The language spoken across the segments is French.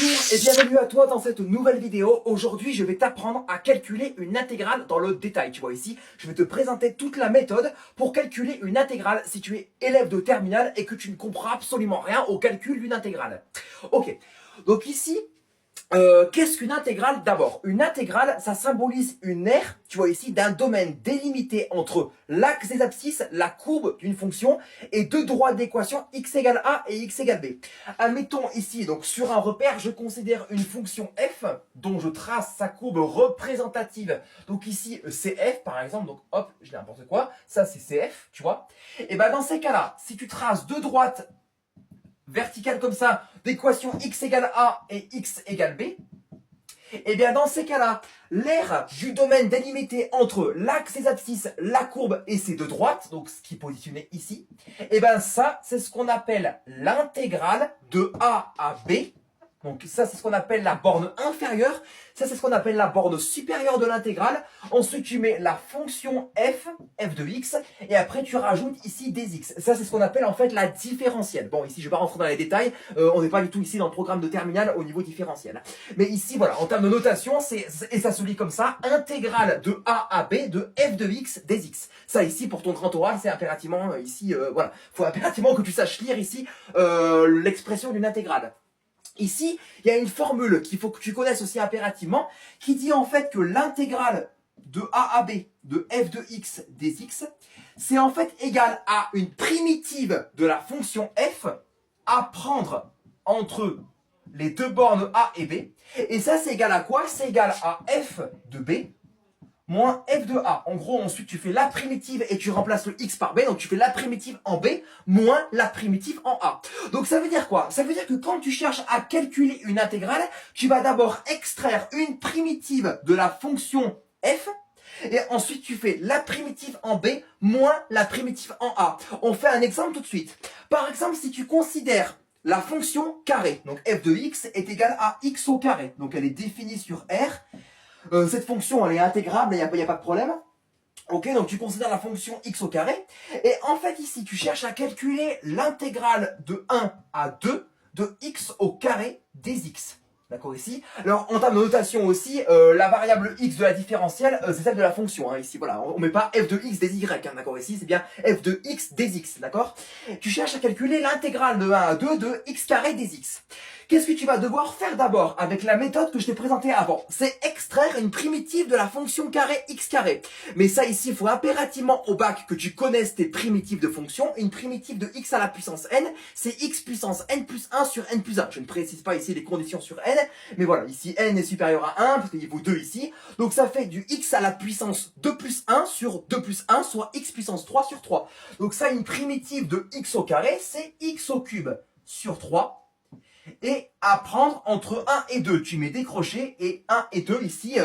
Bonjour et bienvenue à toi dans cette nouvelle vidéo. Aujourd'hui, je vais t'apprendre à calculer une intégrale dans le détail. Tu vois ici, je vais te présenter toute la méthode pour calculer une intégrale si tu es élève de terminale et que tu ne comprends absolument rien au calcul d'une intégrale. Ok, donc ici, qu'est-ce qu'une intégrale d'abord? Une intégrale, ça symbolise une aire, tu vois ici, d'un domaine délimité entre l'axe des abscisses, la courbe d'une fonction, et deux droits d'équation x égale a et x égale b. Admettons ici, donc sur un repère, je considère une fonction f, dont je trace sa courbe représentative. Donc ici, c'est f par exemple, donc hop, je dis n'importe quoi, ça c'est cf, tu vois. Et ben dans ces cas-là, si tu traces deux droites verticale comme ça, d'équation x égale a et x égale b, et bien dans ces cas-là, l'aire du domaine délimité entre l'axe des abscisses, la courbe et ces deux droites, donc ce qui est positionné ici, et bien ça, c'est ce qu'on appelle l'intégrale de a à b. Donc ça, c'est ce qu'on appelle la borne inférieure. Ça, c'est ce qu'on appelle la borne supérieure de l'intégrale. Ensuite, tu mets la fonction f de x, et après, tu rajoutes ici des x. Ça, c'est ce qu'on appelle en fait la différentielle. Bon, ici, je ne vais pas rentrer dans les détails. On n'est pas du tout ici dans le programme de terminale au niveau différentiel. Mais ici, voilà, en termes de notation, et ça se lit comme ça, intégrale de a à b de f de x des x. Ça, ici, pour ton grand oral, c'est impérativement, ici, voilà, faut impérativement que tu saches lire ici l'expression d'une intégrale. Ici, il y a une formule qu'il faut que tu connaisses aussi impérativement, qui dit en fait que l'intégrale de a à b de f de x des x, c'est en fait égal à une primitive de la fonction f à prendre entre les deux bornes a et b. Et ça, c'est égal à quoi? C'est égal à f de b moins f de a. En gros, ensuite, tu fais la primitive et tu remplaces le x par b. Donc, tu fais la primitive en b moins la primitive en a. Donc, ça veut dire quoi? Ça veut dire que quand tu cherches à calculer une intégrale, tu vas d'abord extraire une primitive de la fonction f. Et ensuite, tu fais la primitive en b moins la primitive en a. On fait un exemple tout de suite. Par exemple, si tu considères la fonction carré, donc f de x est égale à x au carré. Donc, elle est définie sur R. Cette fonction, elle est intégrable, il n'y a pas de problème. Ok, donc tu considères la fonction x au carré. Et en fait, ici, tu cherches à calculer l'intégrale de 1 à 2 de x au carré des x. D'accord, ici. Alors, en termes de notation aussi, la variable x de la différentielle, c'est celle de la fonction, hein, ici, voilà. On met pas f de x des y, hein, d'accord, ici, c'est bien f de x des x, d'accord. Tu cherches à calculer l'intégrale de 1 à 2 de x carré des x. Qu'est-ce que tu vas devoir faire d'abord avec la méthode que je t'ai présentée avant? C'est extraire une primitive de la fonction carré x carré. Mais ça ici, il faut impérativement au bac que tu connaisses tes primitives de fonction. Une primitive de x à la puissance n, c'est x puissance n plus 1 sur n plus 1. Je ne précise pas ici les conditions sur n, mais voilà, ici n est supérieur à 1, parce qu'il vaut 2 ici. Donc ça fait du x à la puissance 2 plus 1 sur 2 plus 1, soit x puissance 3 sur 3. Donc ça, une primitive de x au carré, c'est x au cube sur 3. Et à prendre entre 1 et 2. Tu mets des crochets et 1 et 2 ici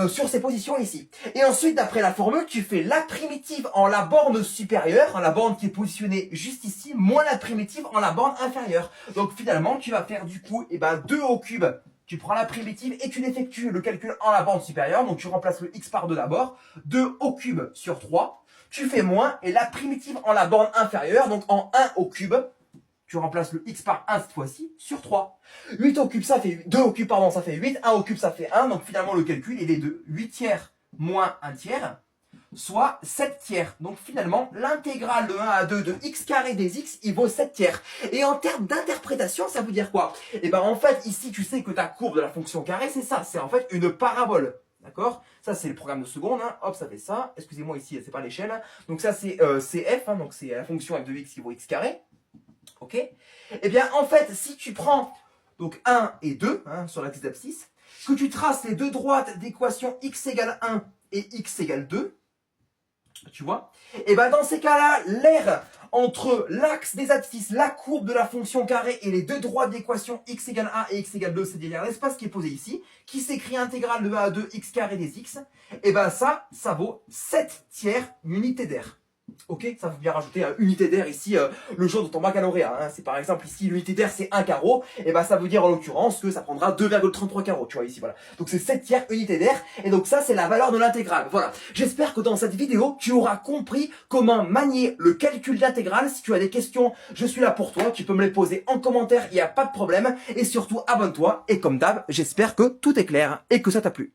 sur ces positions ici. Et ensuite, d'après la formule, tu fais la primitive en la borne supérieure, en la borne qui est positionnée juste ici, moins la primitive en la borne inférieure. Donc finalement, tu vas faire du coup 2 au cube. Tu prends la primitive et tu l'effectues le calcul en la borne supérieure. Donc tu remplaces le x par 2 d'abord. 2 au cube sur 3. Tu fais moins et la primitive en la borne inférieure, donc en 1 au cube. Tu remplaces le x par 1 cette fois-ci sur 3. 8 au cube, ça fait 2 au cube, pardon, ça fait 8. 1 au cube, ça fait 1. Donc finalement, le calcul, il est de 8 tiers moins 1 tiers, soit 7 tiers. Donc finalement, l'intégrale de 1 à 2 de x carré des x, il vaut 7 tiers. Et en termes d'interprétation, ça veut dire quoi? Et ben en fait, ici, tu sais que ta courbe de la fonction carré, c'est ça. C'est en fait une parabole. D'accord? Ça, c'est le programme de seconde. Hein. Hop, ça fait ça. Excusez-moi, ici, c'est pas l'échelle. Donc ça, c'est f. Hein, donc c'est la fonction f de x qui vaut x carré. Ok? Eh bien, en fait, si tu prends donc 1 et 2 hein, sur l'axe des abscisses, que tu traces les deux droites d'équation x égale 1 et x égale 2, tu vois, et bien dans ces cas-là, l'aire entre l'axe des abscisses, la courbe de la fonction carré et les deux droites d'équation x égale 1 et x égale 2, c'est-à-dire l'espace qui est posé ici, qui s'écrit intégrale de 1 à 2 x carré des x, et bien ça vaut 7 tiers unité d'aire. Ok, ça veut bien rajouter unité d'air ici le jour de ton baccalauréat. Hein. C'est par exemple ici l'unité d'air c'est 1 carreau, et ben ça veut dire en l'occurrence que ça prendra 2,33 carreaux, tu vois ici, voilà. Donc c'est 7 tiers unité d'air, et donc ça c'est la valeur de l'intégrale. Voilà. J'espère que dans cette vidéo, tu auras compris comment manier le calcul d'intégrale. Si tu as des questions, je suis là pour toi, tu peux me les poser en commentaire, il n'y a pas de problème. Et surtout, abonne-toi, et comme d'hab, j'espère que tout est clair et que ça t'a plu.